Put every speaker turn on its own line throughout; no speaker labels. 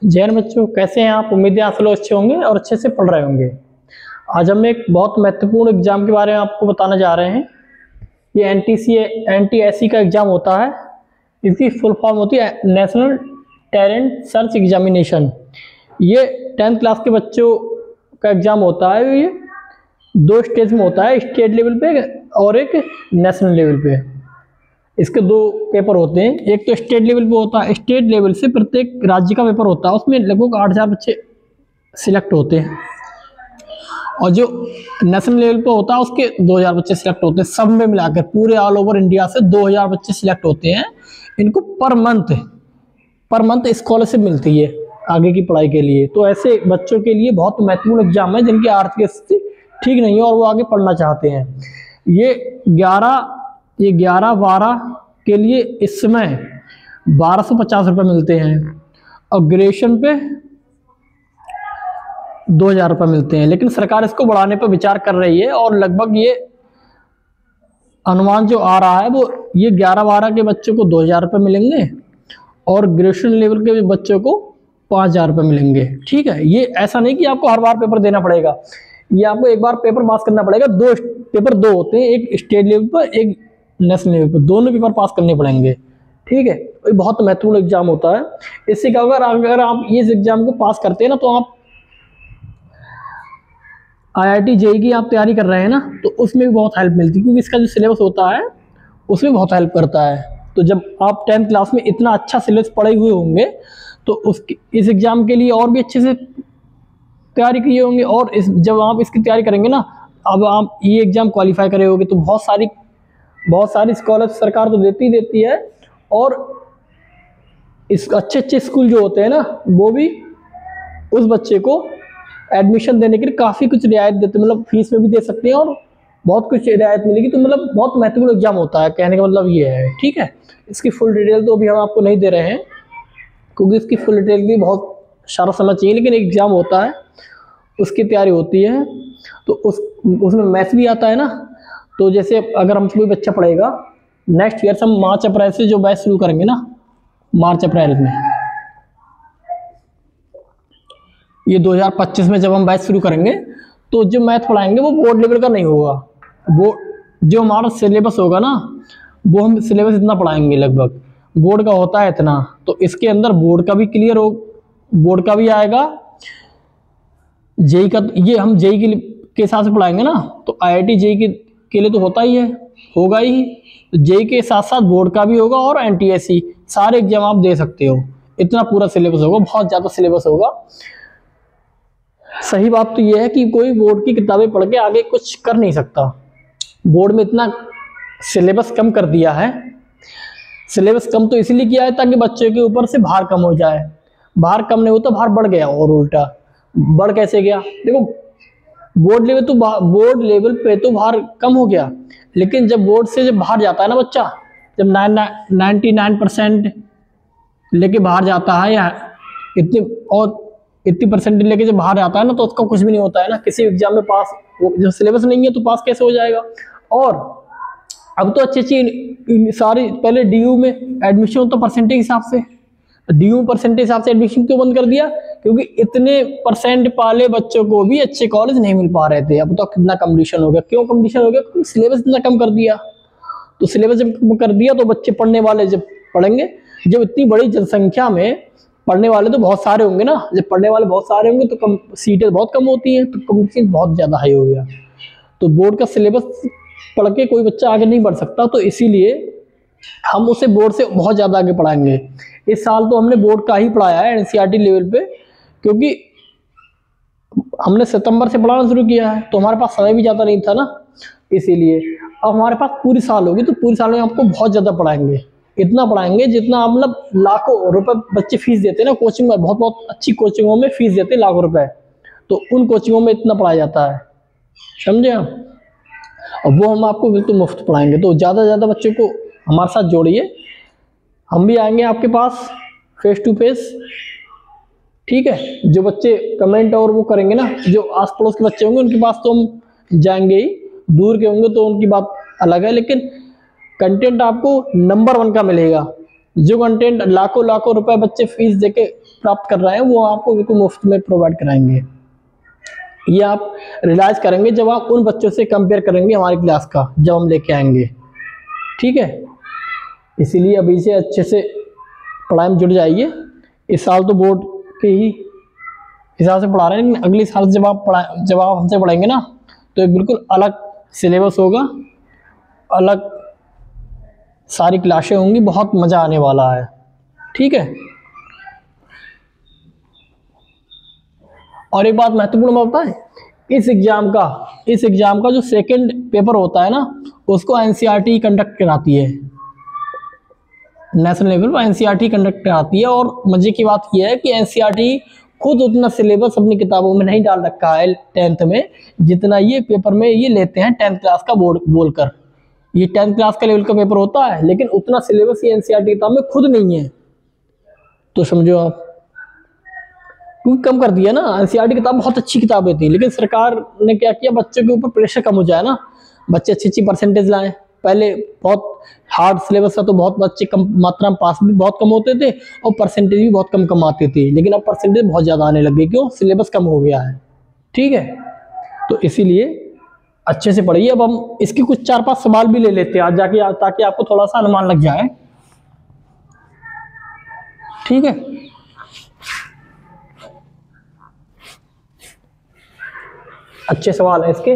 जैन बच्चों, कैसे हैं आप? उम्मीद है आप लोग अच्छे होंगे और अच्छे से पढ़ रहे होंगे। आज हम एक बहुत महत्वपूर्ण एग्जाम के बारे में आपको बताने जा रहे हैं। ये एनटीएससी का एग्जाम होता है। इसकी फुल फॉर्म होती है नेशनल टैलेंट सर्च एग्जामिनेशन। ये 10th क्लास के बच्चों का एग्जाम होता है। ये 2 स्टेज में होता है, स्टेट लेवल पे और एक नेशनल लेवल पे। इसके 2 पेपर होते हैं। एक तो स्टेट लेवल पे होता है, स्टेट लेवल से प्रत्येक राज्य का पेपर होता है, उसमें लगभग 8,000 बच्चे सिलेक्ट होते हैं। और जो नेशनल लेवल पे होता है उसके 2,000 बच्चे सिलेक्ट होते हैं। सब में मिलाकर पूरे ऑल ओवर इंडिया से 2,000 बच्चे सिलेक्ट होते हैं। इनको पर मंथ स्कॉलरशिप मिलती है आगे की पढ़ाई के लिए। तो ऐसे बच्चों के लिए बहुत महत्वपूर्ण एग्जाम है जिनकी आर्थिक स्थिति ठीक नहीं है और वो आगे पढ़ना चाहते हैं। ये 11-12 के लिए इस समय 1,250 रुपये मिलते हैं और ग्रेजुएशन पे 2,000 रुपये मिलते हैं। लेकिन सरकार इसको बढ़ाने पर विचार कर रही है और लगभग ये अनुमान जो आ रहा है वो ये 11-12 के बच्चों को 2,000 रुपये मिलेंगे और ग्रेजुएशन लेवल के बच्चों को 5,000 रुपये मिलेंगे। ठीक है, ये ऐसा नहीं कि आपको हर बार पेपर देना पड़ेगा। ये आपको एक बार पेपर पास करना पड़ेगा। 2 पेपर होते हैं, एक स्टेट लेवल पर, एक नेशनल लेवल पर। दोनों पेपर पास करने पड़ेंगे। ठीक है, ये बहुत महत्वपूर्ण एग्जाम होता है। इससे क्या होगा, अगर आप इस एग्जाम को पास करते हैं ना तो आप IIT JEE की आप तैयारी कर रहे हैं ना, तो उसमें भी बहुत हेल्प मिलती है क्योंकि इसका जो सिलेबस होता है उसमें बहुत हेल्प करता है। तो जब आप 10th क्लास में इतना अच्छा सिलेबस पढ़े हुए होंगे तो इस एग्ज़ाम के लिए और भी अच्छे से तैयारी किए होंगे। और जब आप इसकी तैयारी करेंगे ना, अब आप ये एग्ज़ाम क्वालिफाई करे होगे तो बहुत सारी स्कॉलरशिप सरकार तो देती है। और इस अच्छे स्कूल जो होते हैं ना, वो भी उस बच्चे को एडमिशन देने के लिए काफ़ी कुछ रियायत देते हैं। मतलब फीस में भी दे सकते हैं और बहुत कुछ रियायत मिलेगी। तो मतलब बहुत महत्वपूर्ण एग्जाम होता है, कहने का मतलब ये है। ठीक है, इसकी फुल डिटेल तो अभी हम आपको नहीं दे रहे हैं क्योंकि इसकी फुल डिटेल भी बहुत सारा समय चाहिए। लेकिन एग्जाम होता है, उसकी तैयारी होती है। तो उसमें मैथ्स भी आता है ना। तो जैसे अगर हमसे कोई बच्चा पढ़ेगा, नेक्स्ट ईयर से हम मार्च अप्रैल से जो बैच शुरू करेंगे ना, मार्च अप्रैल में, ये 2025 में जब हम बैच शुरू करेंगे तो जो मैथ पढ़ाएंगे वो बोर्ड लेवल का नहीं होगा। वो जो हमारा सिलेबस होगा ना, वो हम सिलेबस इतना पढ़ाएंगे, लगभग बोर्ड का होता है इतना। तो इसके अंदर बोर्ड का भी क्लियर हो, बोर्ड का भी आएगा, जेई का। ये हम जेई के हिसाब से पढ़ाएंगे ना, तो IIT JEE के लिए तो होता ही है, होगा ही। तो जेई के साथ साथ बोर्ड का भी होगा और NTSC सारे एग्जाम आप दे सकते हो। इतना पूरा सिलेबस होगा, बहुत ज़्यादा सिलेबस होगा। सही बात तो यह है कि कोई बोर्ड की किताबें पढ़ के आगे कुछ कर नहीं सकता। बोर्ड में इतना सिलेबस कम कर दिया है। सिलेबस कम तो इसलिए किया है ताकि बच्चों के ऊपर से भार कम हो जाए। भार कम नहीं होता, भार बढ़ गया। और उल्टा बढ़ कैसे गया? देखो, बोर्ड लेवल पे तो भार कम हो गया, लेकिन जब बोर्ड से जब बाहर जाता है ना बच्चा, जब 99% लेके बाहर जाता है या इतनी परसेंटेज लेके जब बाहर आता है ना, तो उसका कुछ भी नहीं होता है ना। किसी एग्जाम में पास, जो सिलेबस नहीं है तो पास कैसे हो जाएगा? और अब तो अच्छी सारी, पहले DU में एडमिशन होता परसेंटेज हिसाब से। DU परसेंटेज हिसाब से एडमिशन क्यों बंद कर दिया? क्योंकि इतने परसेंट वाले बच्चों को भी अच्छे कॉलेज नहीं मिल पा रहे थे। अब तो कितना कंपटीशन हो गया। क्यों कंपटीशन हो गया? क्योंकि सिलेबस इतना कम कर दिया। तो सिलेबस जब कम कर दिया तो बच्चे पढ़ने वाले जब पढ़ेंगे, जब इतनी बड़ी जनसंख्या में पढ़ने वाले तो बहुत सारे होंगे ना, जब पढ़ने वाले बहुत सारे होंगे तो सीटें बहुत कम होती हैं, तो कंपटीशन बहुत ज़्यादा हाई हो गया। तो बोर्ड का सिलेबस पढ़ के कोई बच्चा आगे नहीं बढ़ सकता। तो इसीलिए हम उसे बोर्ड से बहुत ज़्यादा आगे पढ़ाएंगे। इस साल तो हमने बोर्ड का ही पढ़ाया है NCERT लेवल पे, क्योंकि हमने सितंबर से पढ़ाना शुरू किया है तो हमारे पास समय भी ज़्यादा नहीं था ना। इसीलिए अब हमारे पास पूरी साल होगी, तो पूरी साल में आपको बहुत ज़्यादा पढ़ाएंगे। इतना पढ़ाएंगे जितना आप, मतलब लाखों रुपए बच्चे फीस देते हैं ना कोचिंग में, बहुत अच्छी कोचिंगों में फीस देते हैं लाखों रुपए, तो उन कोचिंगों में इतना पढ़ाया जाता है, समझे आप? और वो हम आपको बिल्कुल मुफ्त पढ़ाएंगे। तो ज़्यादा से ज़्यादा बच्चों को हमारे साथ जोड़िए। हम भी आएंगे आपके पास फेस टू फेस। ठीक है, जो बच्चे कमेंट और वो करेंगे ना, जो आस पड़ोस के बच्चे होंगे उनके पास तो हम जाएंगे ही, दूर के होंगे तो उनकी बात अलग है। लेकिन कंटेंट आपको नंबर 1 का मिलेगा। जो कंटेंट लाखों लाखों रुपए बच्चे फीस देके प्राप्त कर रहे हैं वो आपको बिल्कुल मुफ्त में प्रोवाइड कराएंगे। ये आप रियलाइज करेंगे जब आप उन बच्चों से कंपेयर करेंगे हमारी क्लास का, जब हम लेके आएंगे। ठीक है, इसीलिए अभी से अच्छे से पढ़ाई में जुट जाइए। इस साल तो बोर्ड के ही हिसाब से पढ़ा रहे हैं, लेकिन अगले साल जब आप हमसे पढ़ेंगे ना तो एक बिल्कुल अलग सिलेबस होगा, अलग सारी क्लासें होंगी, बहुत मज़ा आने वाला है। ठीक है, और एक बात महत्वपूर्ण बात है, इस एग्ज़ाम का जो सेकंड पेपर होता है ना उसको एनसीईआरटी कंडक्ट कराती है, नेशनल लेवल पर एनसीईआरटी कंडक्ट कराती है। और मजे की बात यह है कि एनसीईआरटी खुद उतना सिलेबस अपनी किताबों में नहीं डाल रखा है 10th में, जितना ये पेपर में ये लेते हैं 10th क्लास का बोर्ड बोलकर। ये 10th क्लास का लेवल का पेपर होता है, लेकिन उतना सिलेबस ये एनसीईआरटी किताब में खुद नहीं है। तो समझो आप, क्योंकि कम कर दिया ना। एनसीईआरटी किताब बहुत अच्छी किताबें थी, लेकिन सरकार ने क्या किया, बच्चों के ऊपर प्रेशर कम हो जाए ना, बच्चे अच्छी अच्छी परसेंटेज लाएं। पहले बहुत हार्ड सिलेबस था तो बहुत बच्चे कम मात्रा में पास भी बहुत कम होते थे और परसेंटेज भी बहुत कम आते थे, लेकिन अब परसेंटेज बहुत ज़्यादा आने लग गई, क्यों, सिलेबस कम हो गया है। ठीक है, तो इसीलिए अच्छे से पढ़िए। अब हम इसके कुछ 4-5 सवाल भी ले लेते हैं आज जाके, ताकि आपको थोड़ा सा अनुमान लग जाए। ठीक है, अच्छे सवाल है इसके,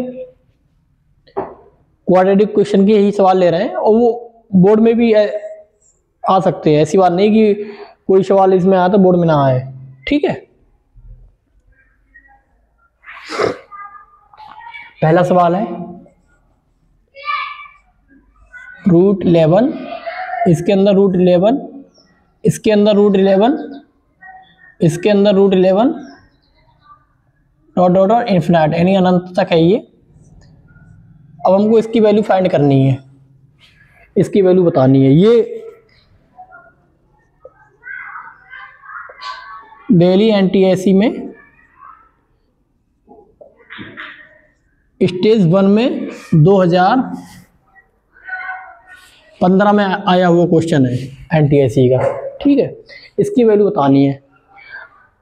क्वाड्रेटिक क्वेश्चन के यही सवाल ले रहे हैं और वो बोर्ड में भी आ सकते हैं। ऐसी बात नहीं कि कोई सवाल इसमें आया तो बोर्ड में ना आए। ठीक है, पहला सवाल है रूट 11, इसके अंदर रूट 11, इसके अंदर रूट 11, इसके अंदर रूट 11 डॉट डॉट और इन्फिनाइट, यानी अनंत तक है ये। अब हमको इसकी वैल्यू फाइंड करनी है, इसकी वैल्यू बतानी है। ये दिल्ली एनटीएसी में स्टेज 1 में 2015 में आया हुआ क्वेश्चन है एनटीएसी का। ठीक है, इसकी वैल्यू बतानी है।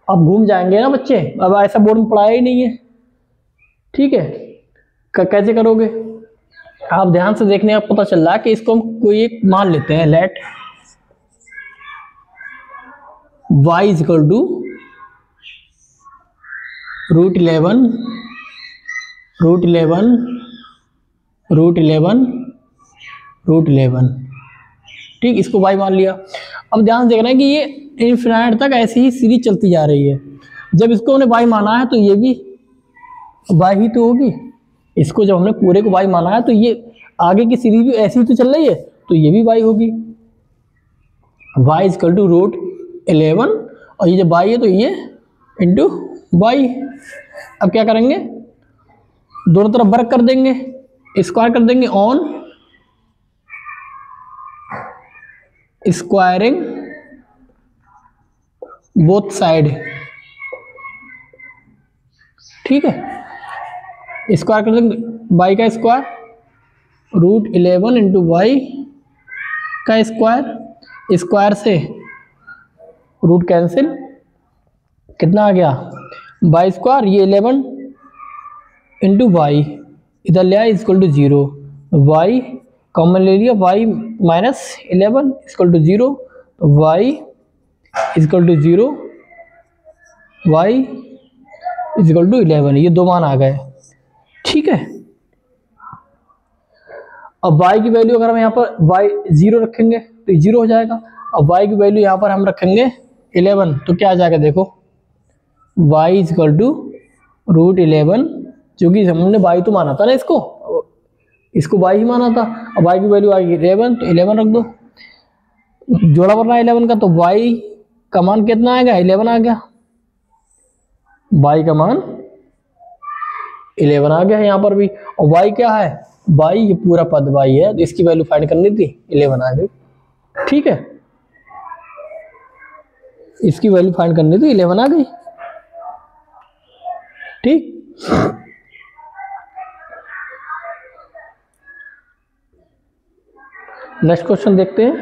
अब घूम जाएंगे ना बच्चे, अब ऐसा बोर्ड में पढ़ाया ही नहीं है। ठीक है, कैसे करोगे आप, ध्यान से देखने का पता चल रहा है कि इसको हम कोई एक मान लेते हैं, let y is equal to root 11 root 11 root 11 root 11। ठीक, इसको y मान लिया। अब ध्यान से देखना है कि ये इनफिनाइट तक ऐसी ही सीरीज चलती जा रही है। जब इसको हमने y माना है तो ये भी y ही तो होगी। इसको जब हमने पूरे को y माना है तो ये आगे की सीरीज भी ऐसी ही तो चल रही है, तो ये भी y होगी। y is equal to root 11 और ये जब y है तो ये इंटू y। अब क्या करेंगे, दोनों तरफ वर्क कर देंगे, स्क्वायर कर देंगे ऑन स्क्वायरिंग बोथ साइड। ठीक है, स्क्वायर कर देंगे y का स्क्वायर, रूट 11 इंटू वाई का स्क्वायर, स्क्वायर से रूट कैंसिल, कितना आ गया y स्क्वायर, ये 11 इंटू वाई, इधर ले आया इक्वल टू 0, y कॉमन ले लिया, y minus 11 equal to 0, y equal to 0, y equal to 11, ये दो मान आ गए। ठीक है, अब y की वैल्यू अगर हम यहाँ पर y 0 रखेंगे तो 0 हो जाएगा। अब y की वैल्यू यहाँ पर हम रखेंगे 11 तो क्या आ जाएगा, देखो y इक्वल टू रूट 11, जो कि हमने y तो माना था ना, इसको y ही माना था। अब y की वैल्यू आएगी 11 तो 11 रख दो, जोड़ा करना है 11 का, तो y का मान कितना आएगा, 11 आ गया, y का मान 11 आ गया है यहाँ पर भी। और y क्या है, y ये पूरा पद y है, तो इसकी वैल्यू फाइंड करनी थी, 11 आ गई। ठीक है, इसकी वैल्यू फाइंड करनी थी, 11 आ गई। ठीक, नेक्स्ट क्वेश्चन देखते हैं।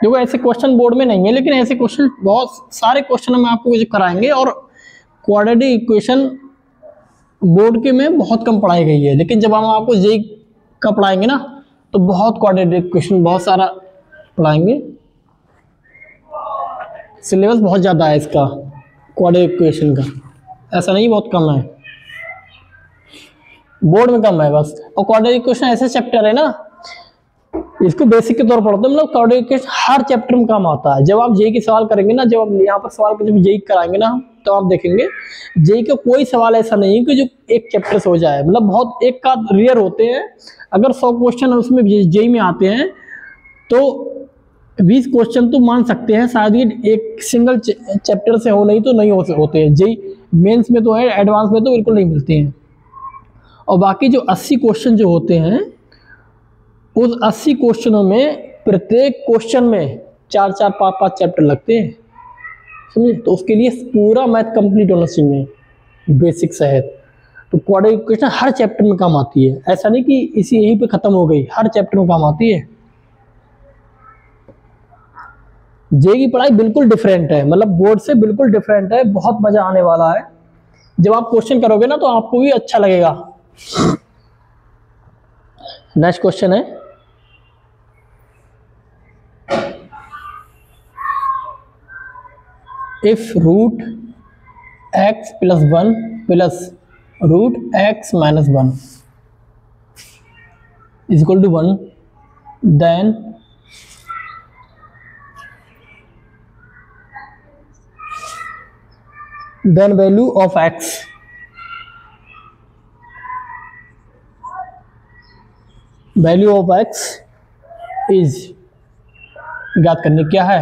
देखो ऐसे क्वेश्चन बोर्ड में नहीं है, लेकिन ऐसे क्वेश्चन बहुत सारे क्वेश्चन हम आपको कराएंगे। और क्वाड्रेटिक इक्वेशन बोर्ड के में बहुत कम पढ़ाई गई है, लेकिन जब हम आपको जेई का पढ़ाएंगे ना तो बहुत क्वाड्रेटिक इक्वेशन बहुत सारा पढ़ाएंगे। सिलेबस बहुत ज़्यादा है इसका क्वाड्रेटिक इक्वेशन का, ऐसा नहीं बहुत कम है, बोर्ड में कम है बस। और क्वाड्रेटिक इक्वेशन ऐसे चैप्टर है ना, इसको बेसिक के तौर पर पढ़ते हैं, मतलब क्वाड्रेटिक इक्वेशन हर चैप्टर में काम आता है। जब आप जेई की सवाल करेंगे ना, जब आप यहाँ पर सवाल जब जेई कराएंगे ना तो आप देखेंगे जेई का कोई सवाल ऐसा नहीं है कि जो एक चैप्टर से हो जाए, मतलब बहुत एक का रेयर होते हैं। अगर 100 क्वेश्चन उसमें जेई में आते हैं तो 20 क्वेश्चन तो मान सकते हैं शायद ये एक सिंगल चैप्टर से हो, नहीं तो नहीं होते हैं। जेई मेंस में तो है, एडवांस में तो बिल्कुल नहीं मिलते हैं। और बाकी जो 80 क्वेश्चन जो होते हैं, उस 80 क्वेश्चनों में प्रत्येक क्वेश्चन में 4-4, 5-5 चैप्टर लगते हैं, समझे। तो उसके लिए पूरा मैथ कंप्लीट होना चाहिए बेसिक सहित। तो क्वाड्रेटिक इक्वेशन हर चैप्टर में काम आती है, ऐसा नहीं कि इसी यहीं पे खत्म हो गई, हर चैप्टर में काम आती है। जेई की पढ़ाई बिल्कुल डिफरेंट है, मतलब बोर्ड से बिल्कुल डिफरेंट है, बहुत मजा आने वाला है। जब आप क्वेश्चन करोगे ना तो आपको भी अच्छा लगेगा। नेक्स्ट क्वेश्चन है, if root x + 1 plus root x - 1 is equal to 1, then value of x is, ज्ञात करने क्या है।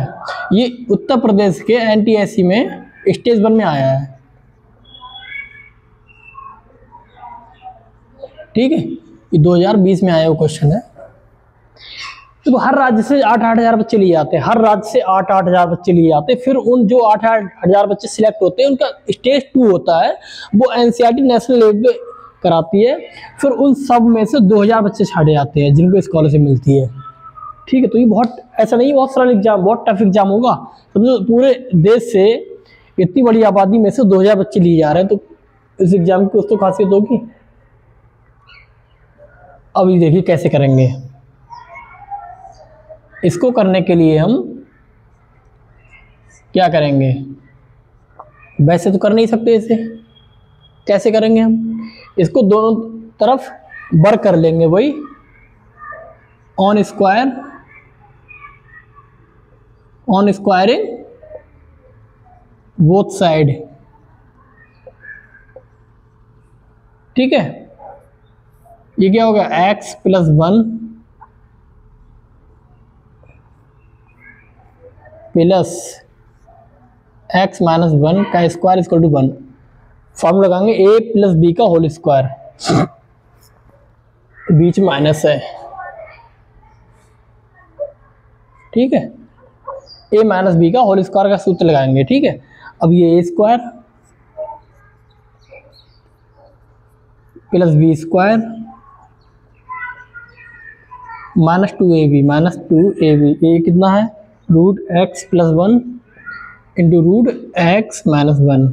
ये उत्तर प्रदेश के एनटीएससी में स्टेज 1 में आया है, ठीक है। ये 2020 में आया हुआ क्वेश्चन है। तो हर राज्य से 8-8 हज़ार बच्चे लिए जाते हैं, हर राज्य से 8-8 हज़ार बच्चे लिए जाते हैं। फिर उन जो 8-8 हज़ार बच्चे सिलेक्ट होते हैं, उनका स्टेज 2 होता है, वो एनसीईआरटी नेशनल लेवल पे कराती है। फिर उन सब में से 2000 बच्चे छाड़े जाते हैं जिनको स्कॉलरशिप मिलती है, ठीक है। तो ये बहुत ऐसा नहीं बहुत सरल एग्जाम, बहुत टफ एग्जाम होगा। समझो पूरे देश से इतनी बड़ी आबादी में से 2000 बच्चे लिए जा रहे हैं, तो इस एग्जाम की कुछ तो खासियत होगी। अब ये देखिए कैसे करेंगे। इसको करने के लिए हम क्या करेंगे, वैसे तो कर नहीं सकते इसे, कैसे करेंगे हम इसको, दोनों तरफ वर्क कर लेंगे, वही ऑन स्क्वायरिंग बोथ साइड, ठीक है। ये क्या होगा, x + 1 प्लस x - 1 का स्क्वायर इक्वल टू 1। फॉर्मूला लगाएंगे a + b का होल स्क्वायर, बीच में माइनस है, ठीक है। a - b का होल स्क्वायर का सूत्र लगाएंगे, ठीक है। अब ये a square plus b square -2ab, a कितना है, √x + 1 इंटू √x - 1,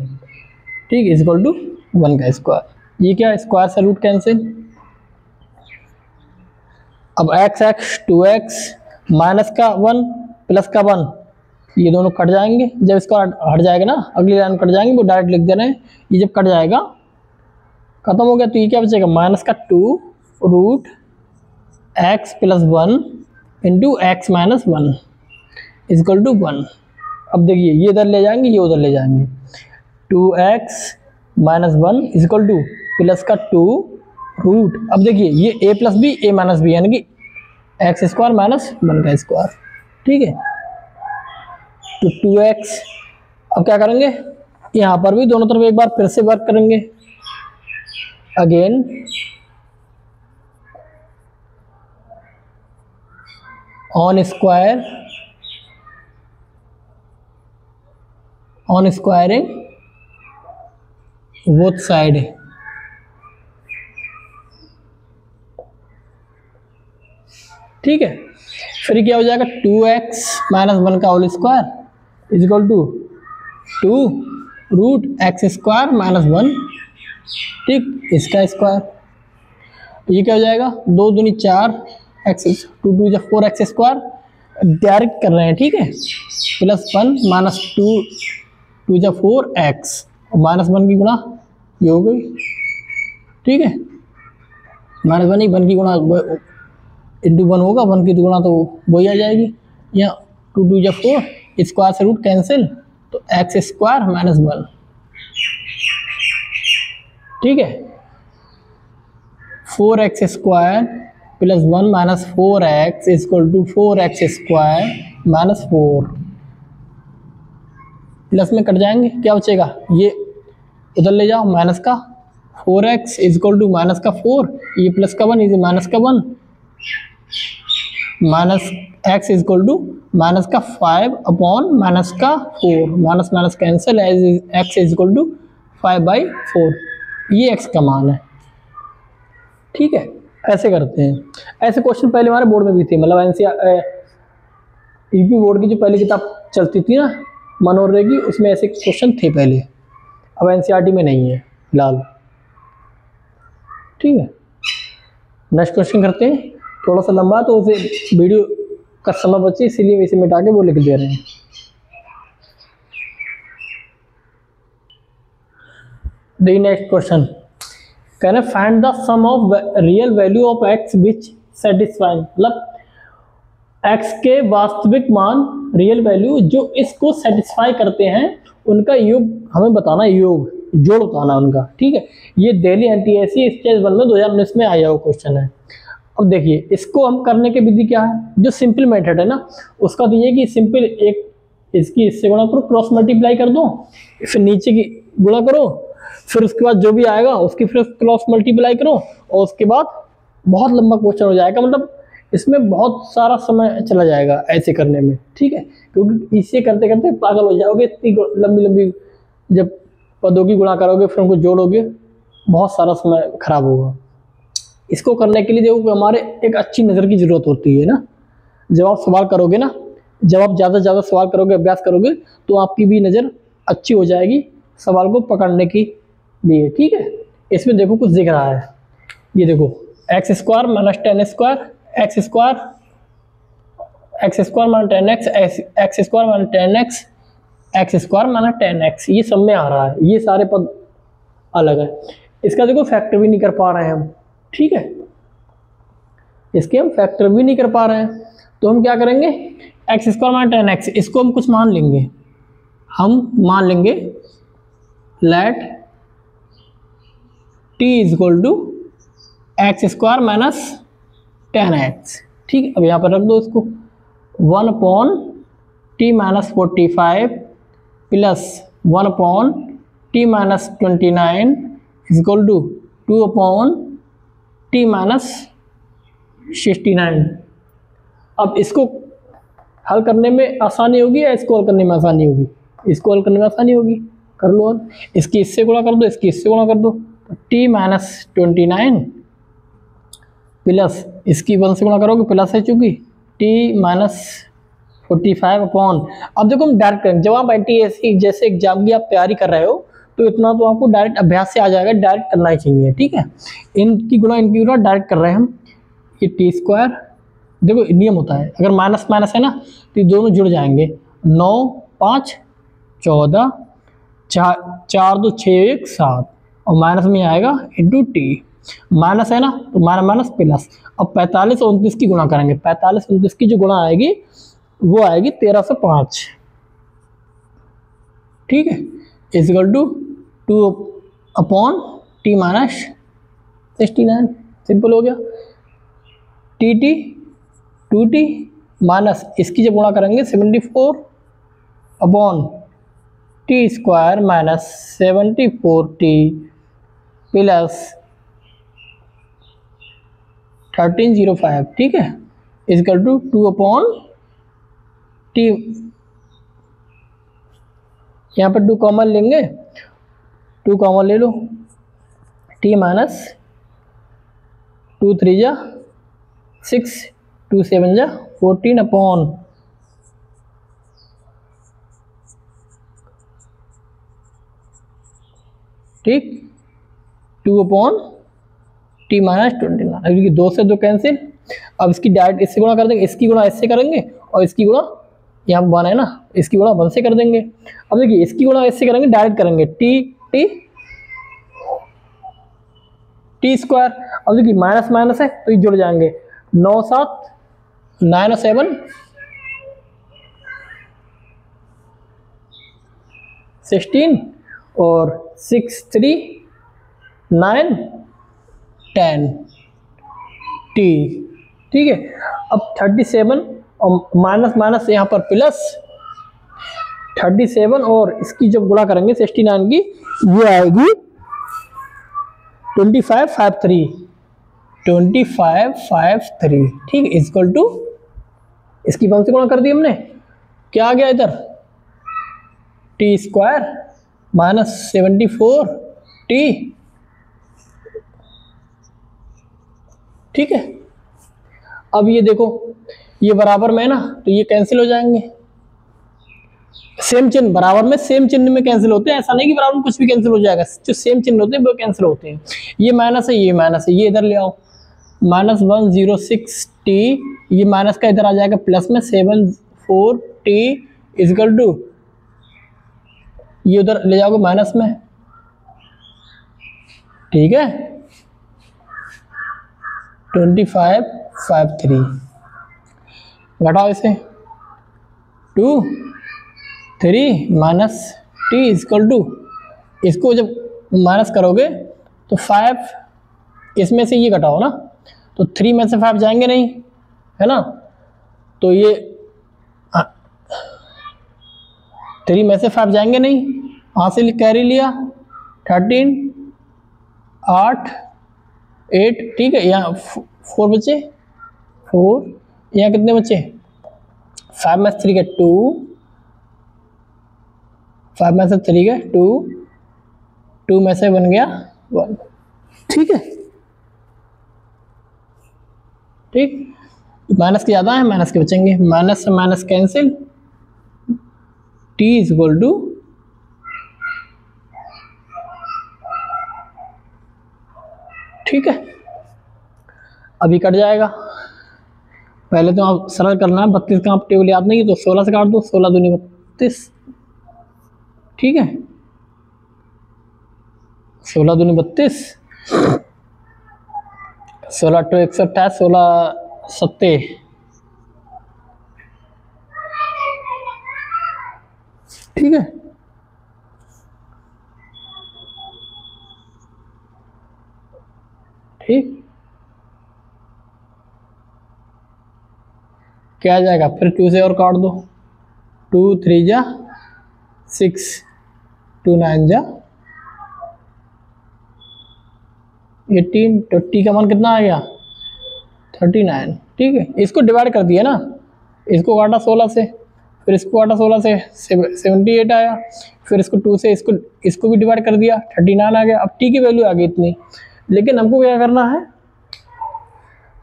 ठीक है, इक्वल टू 1 का स्क्वायर। ये क्या, स्क्वायर से रूट कैंसिल। अब x 2x माइनस का 1 प्लस का 1, ये दोनों कट जाएंगे। जब इसका हट जाएगा ना, अगली लाइन कट जाएंगे, वो डायरेक्ट लिख दे रहे हैं। ये जब कट जाएगा, खत्म हो गया, तो ये क्या बचेगा, -2 √x + 1 into x - 1 equal to 1। अब देखिए ये इधर ले जाएंगे, ये उधर ले जाएंगे, 2x - 1 इक्वल टू प्लस का 2 रूट। अब देखिए ये a + b, a - b, यानी कि x स्क्वायर माइनस 1 का स्क्वायर, ठीक है। तो 2x, अब क्या करेंगे, यहाँ पर भी दोनों तरफ एक बार फिर से वर्क करेंगे, again on squaring both side, ठीक है। फिर क्या हो जाएगा 2x माइनस 1 का whole square is equal to 2 root x square minus 1, ठीक, इसका स्क्वायर। ये क्या हो जाएगा 2 दूनी 4 एक्स 2 2 4 एक्स स्क्वायर डायरेक्ट कर रहे हैं, ठीक है, प्लस 1 माइनस 2 2 4 एक्स और माइनस 1 की गुणा ये हो गई, ठीक है, माइनस 1 ही 1 की गुणा इंटू 1 होगा, 1 की गुणा तो वही आ जाएगी, यहाँ 2 2 4 स्क्वायर से रूट कैंसिल तो एक्स स्क्वायर माइनस 1, ठीक है, 4x square plus 1 minus 4x equal to 4x square minus 4, plus में कट जाएंगे, क्या बचेगा, ये उधर ले जाओ माइनस का 4x इक्वल टू माइनस का 4, ये प्लस का 1, ये माइनस का 1, minus x equal to minus का 5 अपॉन माइनस का 4, minus minus cancel, x equal to 5/4, ये x का मान है, ठीक है। ऐसे करते हैं, ऐसे क्वेश्चन पहले हमारे बोर्ड में भी थे, मतलब यूपी बोर्ड की जो पहली किताब चलती थी ना मनोरम की, उसमें ऐसे क्वेश्चन थे पहले, अब एनसीईआरटी में नहीं है फिलहाल, ठीक है। नेक्स्ट क्वेश्चन करते हैं, थोड़ा सा लंबा तो उसे वीडियो का समय बचे इसीलिए इसे मिटा के वो लिख दे रहे हैं। द नेक्स्ट क्वेश्चन कहना find the sum of real value of x which satisfying, मतलब एक्स के वास्तविक मान रियल वैल्यू जो इसको सेटिस्फाई करते हैं उनका योग हमें बताना, योग जोड़ बताना उनका, ठीक है। ये दिल्ली एनटीएससी स्टेज 1 में 2019 में आया हुआ क्वेश्चन है। अब देखिए इसको हम करने की विधि क्या है, जो सिंपल मेथड है ना उसका तो ये कि सिंपल एक इसकी इससे गुणा करो, क्रॉस मल्टीप्लाई कर दो, फिर नीचे की गुणा करो, फिर उसके बाद जो भी आएगा उसकी फिर क्रॉस मल्टीप्लाई करो और उसके बाद बहुत लंबा क्वेश्चन हो जाएगा, मतलब इसमें बहुत सारा समय चला जाएगा ऐसे करने में, ठीक है, क्योंकि इसे करते करते पागल हो जाओगे, इतनी लंबी लंबी जब पदों की गुणा करोगे फिर उनको जोड़ोगे बहुत सारा समय खराब होगा। इसको करने के लिए देखो हमारे एक अच्छी नज़र की ज़रूरत होती है ना, जब आप सवाल करोगे ना, जब आप ज़्यादा से ज़्यादा सवाल करोगे, अभ्यास करोगे तो आपकी भी नज़र अच्छी हो जाएगी सवाल को पकड़ने की लिए, ठीक है। इसमें देखो कुछ दिख रहा है, ये देखो x square minus 10 square x square minus 10x x square minus 10x x square minus 10x, ये सब में आ रहा है, ये सारे पद अलग है। इसका देखो फैक्टर भी नहीं कर पा रहे हैं हम, ठीक है, इसके हम फैक्टर भी नहीं कर पा रहे हैं, तो हम क्या करेंगे एक्स स्क्वायर माइनस 10x, इसको हम कुछ मान लेंगे, हम मान लेंगे let t is equal to x square minus 10x, ठीक है। अब यहाँ पर रख दो इसको 1 upon t minus 45 plus 1 upon t minus 29 equal to 2 upon t minus 69। अब इसको हल करने में आसानी होगी या इसको हल करने में आसानी होगी, इसको हल करने में आसानी होगी, कर लो, इसकी इससे गुणा कर दो, इसकी इससे गुणा कर दो, तो टी माइनस 29 प्लस इसकी 1 से गुणा करोगे प्लस है चूँकि टी माइनस 45 अपॉन, अब देखो हम डायरेक्ट करेंगे, जब आप एनटीएससी जैसे एग्जाम की आप तैयारी कर रहे हो तो इतना तो आपको डायरेक्ट अभ्यास से आ जाएगा, डायरेक्ट करना ही चाहिए, ठीक है। इनकी गुणा डायरेक्ट कर रहे हैं हम, ये टी स्क्वायर, देखो नियम होता है अगर माइनस माइनस है ना तो ये दोनों जुड़ जाएंगे, 9 5 14 4 2 6 1 7 और माइनस में आएगा इंटू टी, माइनस है ना तो माइनस माइनस प्लस। अब 45 और 29 की गुणा करेंगे, 45 29 की जो गुणा आएगी वो आएगी 1305, ठीक है, equal to 2 upon t minus 69, simple हो गया। टी टी 2t माइनस इसकी जब गुणा करेंगे 74 upon T square minus 74t plus 1305, ठीक है, इक्वल टू 2 अपॉन टी, यहाँ पर 2 कॉमन लेंगे, 2 कॉमन ले लो, टी माइनस 2 3 जा 6 2 7 जा 14 अपॉन ठीक 2 अपॉन टी माइनस 29, क्योंकि 2 से 2 कैंसिल। अब इसकी डायरेक्ट इससे गुणा कर देंगे, इसकी गुणा इससे करेंगे और इसकी गुणा यहाँ 1 है ना, इसकी गुणा 1 से कर देंगे। अब देखिए इसकी गुणा इससे करेंगे, डायरेक्ट करेंगे टी टी टी स्क्वायर। अब देखिए माइनस माइनस है तो ये जुड़ जाएंगे, 9 7 9 7 16 और 6 3 9 10 टी। ठीक है, अब 37 और माइनस माइनस यहाँ पर प्लस 37 और इसकी जब गुणा करेंगे 69 की, ये आएगी 2553 2553। ठीक है, इक्वल टू इसकी 1 से गुणा कर दी हमने, क्या आ गया इधर टी स्क्वायर माइनस 74 टी। ठीक है, अब ये देखो ये बराबर में है ना, तो ये कैंसिल हो जाएंगे, सेम चिन्ह बराबर में सेम चिन्ह में कैंसिल होते हैं, ऐसा नहीं कि बराबर में कुछ भी कैंसिल हो जाएगा, जो सेम चिन्ह होते हैं वो कैंसिल होते हैं। ये माइनस है ये माइनस है, ये इधर ले आओ माइनस 106 टी, ये माइनस का इधर आ जाएगा प्लस में 74 टी इक्वल टू, ये उधर ले जाओगे माइनस में। ठीक है, 2553 घटाओ इसे 2 3 माइनस टी इक्वल टू, इसको जब माइनस करोगे तो 5 इसमें से ये घटाओ ना, तो 3 में से 5 जाएंगे नहीं है ना, तो ये 3 में से 5 जाएंगे नहीं, वहाँ से कैरी लिया 13 8 8। ठीक है, यहाँ 4 बचे 4, यहाँ कितने बचे 5 में से 3 के 2, 5 में से 3 के 2, 2 में से बन गया 1। ठीक है, ठीक, माइनस के ज़्यादा है माइनस के बचेंगे, माइनस से minus cancel, t is equal to ठीक है, अभी कट जाएगा। पहले तो आप सरल करना है, 32 का आप टेबल याद नहीं है तो 16 से काट दो, 16 दूनी 32। ठीक है, 16 दूनी 32, 16 टू 128, 16 सत्ते, ठीक है, ठीक, क्या आ जाएगा फिर 2 से और काट दो, 2 3 जा 6, 2 9 जा 18, तो टी का मान कितना आ गया 39। ठीक है, इसको डिवाइड कर दिया ना, इसको काटा 16 से, फिर इसको काटा 16 से 78 आया, फिर इसको 2 से इसको भी डिवाइड कर दिया 39 आ गया। अब टी की वैल्यू आ गई इतनी, लेकिन हमको क्या करना है,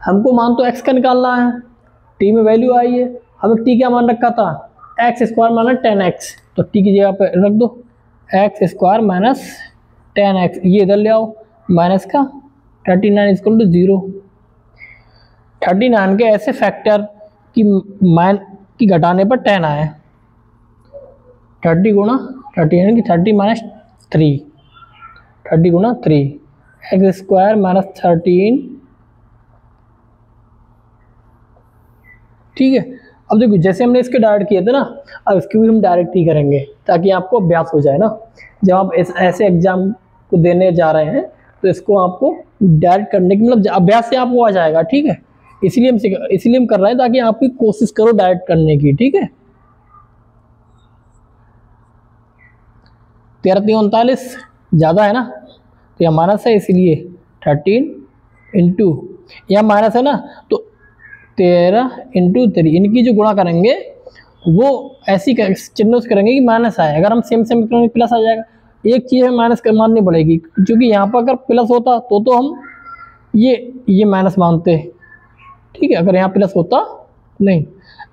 हमको मान तो x का निकालना है, टी में वैल्यू आई है, हमें टी क्या मान रखा था एक्स स्क्वायर माइनस 10x, तो टी की जगह पर रख दो एक्स स्क्वायर माइनस 10x, ये इधर ले आओ माइनस का 39 इक्वल टू 0। 39 के ऐसे फैक्टर की घटाने पर 10 आए, 30 गुणा 39 की 30 माइनस 3, 30 गुणा 3 एक्स स्क्वायर माइनस 13। ठीक है, अब देखो जैसे हमने इसके डायरेक्ट किए थे ना, अब इसके भी हम डायरेक्ट ही करेंगे ताकि आपको अभ्यास हो जाए ना, जब आप ऐसे एग्जाम को देने जा रहे हैं तो इसको आपको डायरेक्ट करने की मतलब अभ्यास से आपको आ जाएगा। ठीक है, इसलिए हम कर रहे हैं ताकि आप भी कोशिश करो डायरेक्ट करने की। ठीक है, 13 3 39 ज़्यादा है ना, तो यह माइनस है इसलिए 13 इंटू, यह माइनस है ना तो 13 इंटू 3, इनकी जो गुणा करेंगे वो ऐसी चिन्ह से करेंगे कि माइनस आए, अगर हम सेम करेंगे प्लस आ जाएगा। एक चीज़ है माइनस कर माननी पड़ेगी, क्योंकि यहाँ पर अगर प्लस होता तो हम ये माइनस मानते। ठीक है, अगर यहाँ प्लस होता नहीं,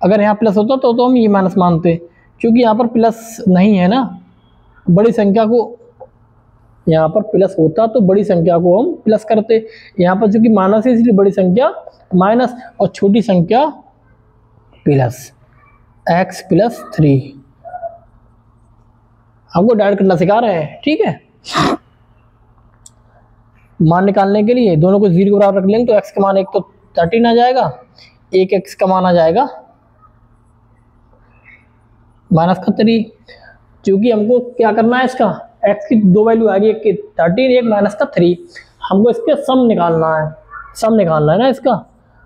अगर यहाँ प्लस होता तो हम ये माइनस मानते, क्योंकि यहाँ पर प्लस नहीं है ना, बड़ी संख्या को, यहाँ पर प्लस होता तो बड़ी संख्या को हम प्लस करते, यहाँ पर चूंकि माइनस है इसलिए बड़ी संख्या माइनस और छोटी संख्या प्लस, x प्लस 3 हमको डायरेक्ट करना सिखा रहे हैं। ठीक है, मान निकालने के लिए दोनों को 0 के बराबर रख लेंगे तो x का मान एक तो 13 आ जाएगा, एक x का मान आ जाएगा माइनस का 3, क्योंकि हमको क्या करना है, इसका x की दो वैल्यू आ गई, एक की 13 एक माइनस का 3, हमको इसके सम निकालना है, सम निकालना है ना इसका,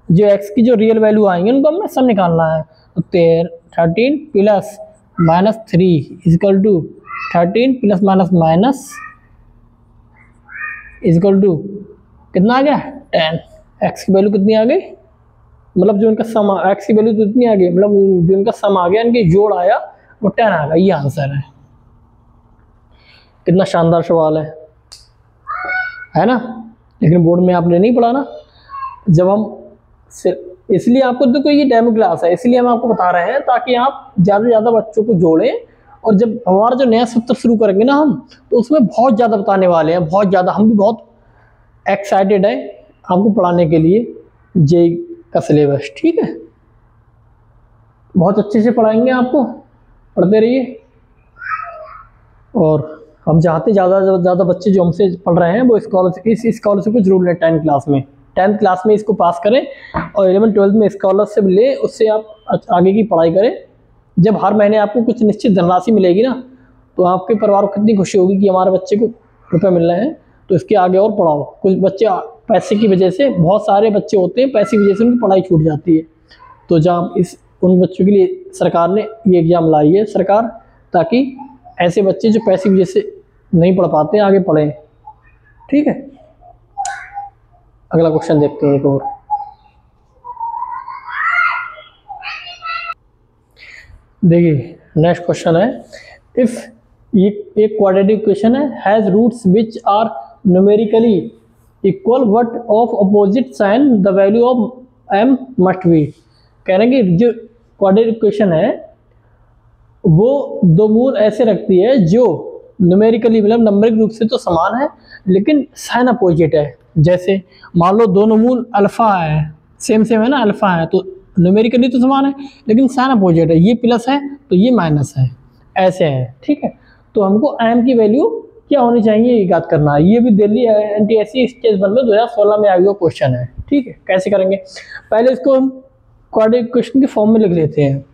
जो x की जो रियल वैल्यू आएंगे उनको हमें सम निकालना है। तो 13 plus minus 3 equal to 13 plus minus minus equal to कितना आ गया 10, x की वैल्यू कितनी आ गई, मतलब जो इनका सम, x की वैल्यू कितनी आ गई, मतलब जो इनका सम आ गया, इनके जोड़ आया वो 10 आ गया, ये आंसर है। कितना शानदार सवाल है ना, लेकिन बोर्ड में आपने नहीं पढ़ा ना, जब हम इसलिए आपको देखो ये डेमो क्लास है, इसलिए हम आपको बता रहे हैं ताकि आप ज़्यादा से ज़्यादा बच्चों को जोड़ें, और जब हमारा जो नया सत्र शुरू करेंगे ना हम, तो उसमें बहुत ज़्यादा बताने वाले हैं, बहुत ज़्यादा, हम भी बहुत एक्साइटेड हैं आपको पढ़ाने के लिए जेईई का सिलेबस। ठीक है, बहुत अच्छे से पढ़ाएंगे आपको, पढ़ते रहिए, और हम चाहते ज़्यादा से ज़्यादा बच्चे जो हमसे पढ़ रहे हैं वो इस स्कॉलरशिप को जरूर लें। 10th क्लास में, 10th क्लास में इसको पास करें, और 11th 12th में स्कॉलरशिप ले, उससे आप आगे की पढ़ाई करें। जब हर महीने आपको कुछ निश्चित धनराशि मिलेगी ना, तो आपके परिवार को कितनी खुशी होगी कि हमारे बच्चे को रुपये मिल रहे हैं, तो इसके आगे और पढ़ाओ। कुछ बच्चे पैसे की वजह से, बहुत सारे बच्चे होते हैं पैसे की वजह से उनकी पढ़ाई छूट जाती है, तो जब उन बच्चों के लिए सरकार ने ये एग्ज़ाम लाई है सरकार, ताकि ऐसे बच्चे जो पैसे की वजह से नहीं पढ़ पाते आगे पढ़ें। ठीक है, अगला क्वेश्चन देखते हैं एक और। देखिए नेक्स्ट क्वेश्चन है, इफ ये एक क्वाड्रेटिक इक्वेशन है, has roots which are numerically equal but of opposite sign, the value of m must be. कह रहे हैं कि जो क्वाड्रेटिक इक्वेशन है वो दो मूल ऐसे रखती है जो न्यूमेरिकली, मतलब नंबरिक रूप से तो समान है लेकिन साइन अपोजिट है। जैसे मान लो दोनों मूल अल्फा है, सेम है ना, अल्फा है तो न्यूमेरिकली तो समान है लेकिन साइन अपोजिट है, ये प्लस है तो ये माइनस है, ऐसे है। ठीक है, तो हमको m की वैल्यू क्या होनी चाहिए ये याद करना है। ये भी दिल्ली NTSC स्टेज 1 में 2016 में आया हुआ क्वेश्चन है। ठीक है, कैसे करेंगे, पहले इसको हम क्वाड्रेटिक इक्वेशन के फॉर्म में लिख लेते हैं।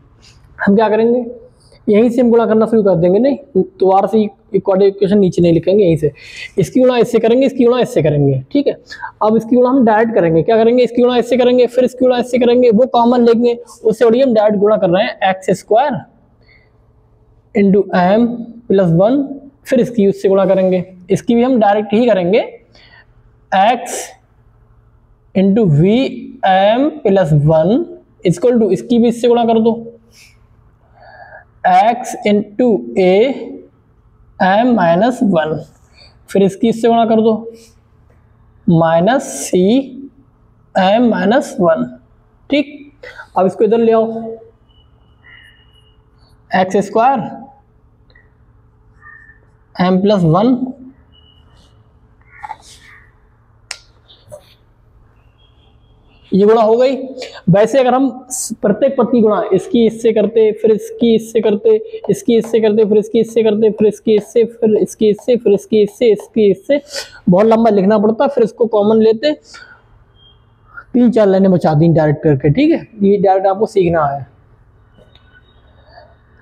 हम क्या करेंगे, यहीं से हम गुणा करना शुरू कर देंगे, नहीं दोबारा से क्वाड्रेटिक इक्वेशन नीचे नहीं लिखेंगे, यहीं से इसकी गुणा इससे करेंगे, इसकी गुणा इससे करेंगे। ठीक है, अब इसकी गुणा हम डायरेक्ट करेंगे, क्या करेंगे, इसकी गुणा इससे करेंगे, फिर इसकी गुणा इससे करेंगे, वो कॉमन लेंगे, उससे बढ़िया हम डायरेक्ट गुणा कर रहे हैं x² इंटू m प्लस 1, फिर इसकी उससे गुणा करेंगे, इसकी भी हम डायरेक्ट ही करेंगे, x into V m plus 1 equal to, इसकी भी इससे गुणा कर दो, x into a m minus 1, फिर इसकी इससे गुणा कर दो, माइनस c m माइनस 1। ठीक, अब इसको इधर ले आओ, x² m प्लस 1 ये गुणा हो गई। वैसे अगर हम प्रत्येक पद की गुणा इसकी इससे करते, फिर इसकी इससे करते, इसकी इससे करते, फिर इसकी इससे करते, फिर इसकी इससे, फिर इसकी इससे, फिर इसकी इससे, इसकी इससे, बहुत लंबा लिखना पड़ता, फिर इसको कॉमन लेते, 3-4 लाइनें बचा दी डायरेक्ट करके। ठीक है, ये डायरेक्ट आपको सीखना है।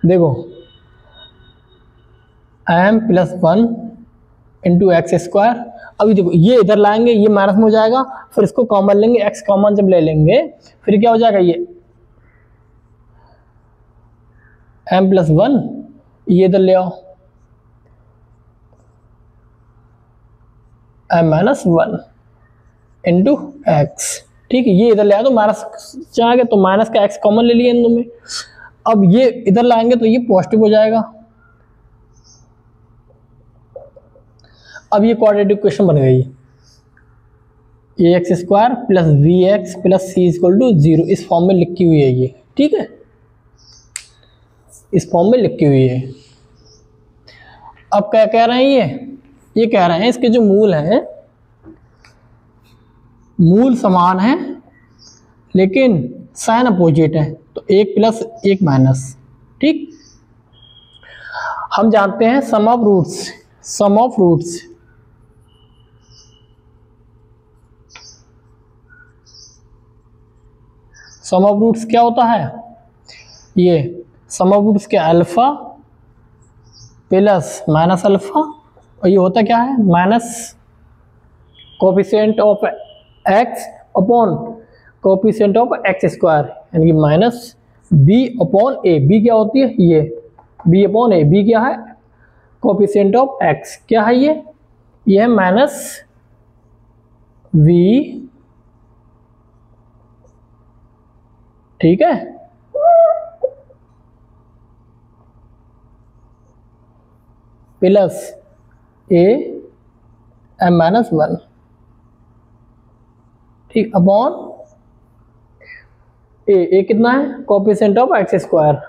देखो m प्लस 1 इंटू x², अभी देखो ये इधर लाएंगे, ये माइनस में हो जाएगा, फिर इसको कॉमन लेंगे, x कॉमन जब ले लेंगे फिर क्या हो जाएगा, ये m प्लस 1, ये इधर ले आओ, m माइनस 1 इंटू x। ठीक है, ये इधर ले आओ तो माइनस जाएगा, तो माइनस का x कॉमन ले लिए इन दोनों में। अब ये इधर लाएंगे तो ये पॉजिटिव हो जाएगा। अब ये क्वाड्रेटिक इक्वेशन बन गई। A x square plus b x plus c equal to 0, इस फॉर्म में लिखी हुई है ये, ठीक है, इस फॉर्म में लिखी हुई है। अब क्या कह रहे हैं ये कह रहे हैं इसके जो मूल हैं, मूल समान है लेकिन साइन अपोजिट है, तो एक प्लस एक माइनस, ठीक। हम जानते हैं sum of roots, sum of roots sum of roots क्या होता है, ये सम ऑफ रूट्स के अल्फा प्लस माइनस अल्फा, और ये होता क्या है minus coefficient of x upon coefficient of x square, यानी कि minus b upon a, b क्या होती है ये बी अपॉन ए, बी क्या है कोफिशिएंट ऑफ एक्स, क्या है ये है माइनस वी, ठीक है, प्लस ए एम माइनस 1, ठीक, अपॉन ए कितना है coefficient of x square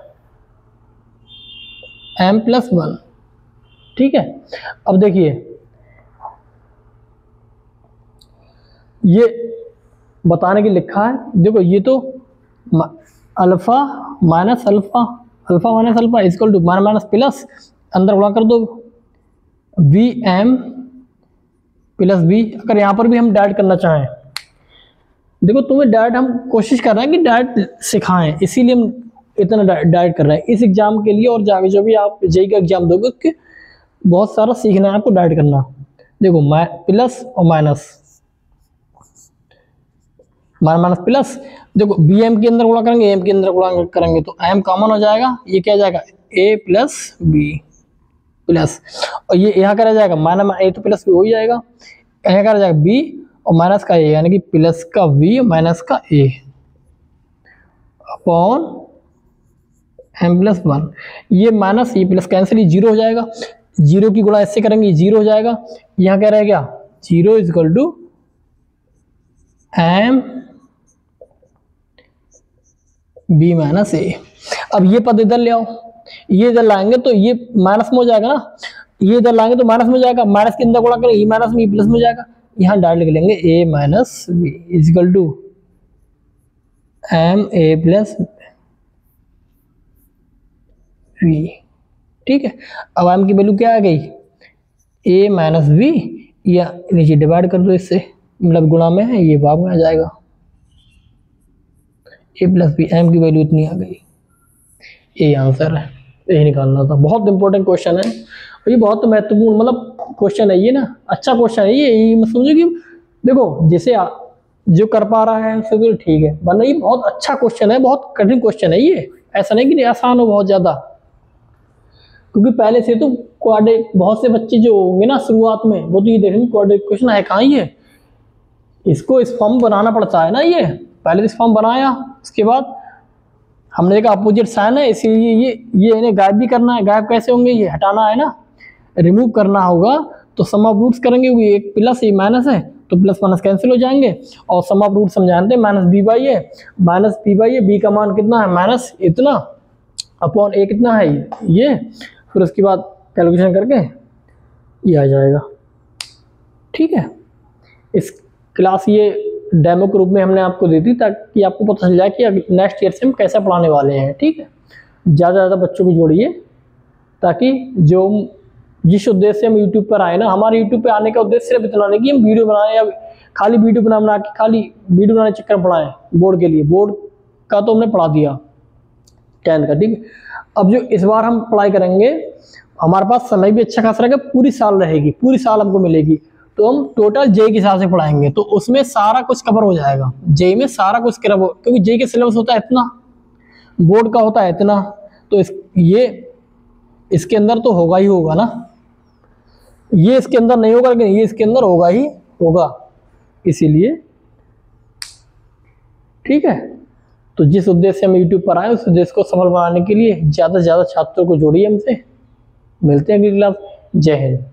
M plus 1, ठीक है। अब देखिए ये बताने के लिखा है, देखो ये तो alpha minus alpha, alpha minus alpha equal to minus plus, अंदर गुणा कर दो वी एम प्लस बी। अगर यहाँ पर भी हम डायरेक्ट करना चाहें, देखो तुम्हें डायरेक्ट हम कोशिश कर रहे हैं कि डायरेक्ट सिखाएं, इसीलिए हम इतना डायरेक्ट कर रहे हैं इस एग्जाम के लिए, और जाके जो भी आप जेई का एग्जाम दोगे उसके बहुत सारा सीखना है आपको डायरेक्ट करना। देखो प्लस और माइनस, माइनस प्लस, देखो बी एम के अंदर गुणा करेंगे एम के अंदर गुणा करेंगे तो एम कॉमन हो जाएगा, ये क्या जाएगा ए प्लस बी प्लस, और ये यहाँ करा जाएगा माइनस ए तो प्लस बी हो ही जाएगा, यहाँ करा जाएगा बी और माइनस का ए, यानी कि प्लस का वी माइनस का ए अपॉन एम प्लस 1, ये माइनस ये प्लस कैंसिल, ये जीरो हो जाएगा, जीरो की गुणा इससे करेंगे जीरो हो जाएगा, यहाँ क्या रहेगा zero equal to m b minus a. अब ये पद इधर ले आओ, ये इधर लाएंगे तो ये माइनस में हो जाएगा ना, ये इधर लाएंगे तो माइनस में हो जाएगा, माइनस के अंदर गुणा करेंगे ये माइनस में ये प्लस में हो जाएगा, यहाँ डायरेक्ट लिख लेंगे a minus b equal to m a plus v, ठीक है। अब एम की वैल्यू क्या आ गई ए माइनस वी, या नीचे डिवाइड कर दो इससे, मतलब गुणा में है ये भाग में आ जाएगा, ए प्लस बी, एम की वैल्यू इतनी आ गई, ये आंसर है, यही निकालना था। बहुत इंपॉर्टेंट क्वेश्चन है और ये बहुत महत्वपूर्ण मतलब क्वेश्चन है ये ना, अच्छा क्वेश्चन है ये मैं समझो कि देखो जैसे जो कर पा रहा है उससे तो ठीक है, वरना ये बहुत अच्छा क्वेश्चन है, बहुत कठिन क्वेश्चन है ये, ऐसा नहीं कि आसान हो बहुत ज़्यादा, क्योंकि पहले से तो क्वाड्रेटिक बहुत से बच्चे जो होंगे ना शुरुआत में वो तो ये देखेंगे क्वाड्रेटिक क्वेश्चन है कहाँ ये, इसको इस फॉर्म बनाना पड़ता है ना, ये पहले इस फॉर्म बनाया, उसके बाद हमने देखा अपोजिट साइन है इसीलिए ये इन्हें गायब भी करना है, गायब कैसे होंगे ये हटाना है ना, रिमूव करना होगा, तो सम ऑफ रूट्स करेंगे, वो एक प्लस ये माइनस है तो प्लस माइनस कैंसिल हो जाएंगे, और सम ऑफ रूट्स हम जानते हैं minus B by A, minus B by A, B का मान कितना है माइनस इतना अपॉन ए कितना है ये, फिर उसके बाद कैलकुलेशन करके ये आ जाएगा, ठीक है। इस क्लास ये डेमो के रूप में हमने आपको दे दी ताकि आपको पता चल जाए कि नेक्स्ट ईयर से हम कैसे पढ़ाने वाले हैं, ठीक है। ज़्यादा से ज़्यादा बच्चों को जोड़िए ताकि जो जिस उद्देश्य से हम यूट्यूब पर आए ना, हमारे यूट्यूब पे आने का उद्देश्य सिर्फ इतना नहीं कि हम वीडियो बनाएं या खाली वीडियो बना के खाली वीडियो बनाने चक्कर पढ़ाएं बोर्ड के लिए, बोर्ड का तो हमने पढ़ा दिया 10th का, ठीक है। अब जो इस बार हम पढ़ाई करेंगे हमारे पास समय भी अच्छा खासा रहेगा, पूरी साल रहेगी, पूरी साल हमको मिलेगी, तो हम टोटल जेई के हिसाब से पढ़ाएंगे तो उसमें सारा कुछ कवर हो जाएगा, जेई में सारा कुछ कवर हो, क्योंकि जेई का सिलेबस होता है इतना, बोर्ड का होता है इतना, तो ये इसके अंदर तो होगा ही होगा ना, ये इसके अंदर नहीं होगा लेकिन ये इसके अंदर होगा ही होगा, इसीलिए ठीक है। तो जिस उद्देश्य से हम यूट्यूब पर आए उस उद्देश्य को सफल बनाने के लिए ज़्यादा से ज़्यादा छात्रों को जोड़िए हमसे। मिलते हैं अगली क्लास। जय हिंद।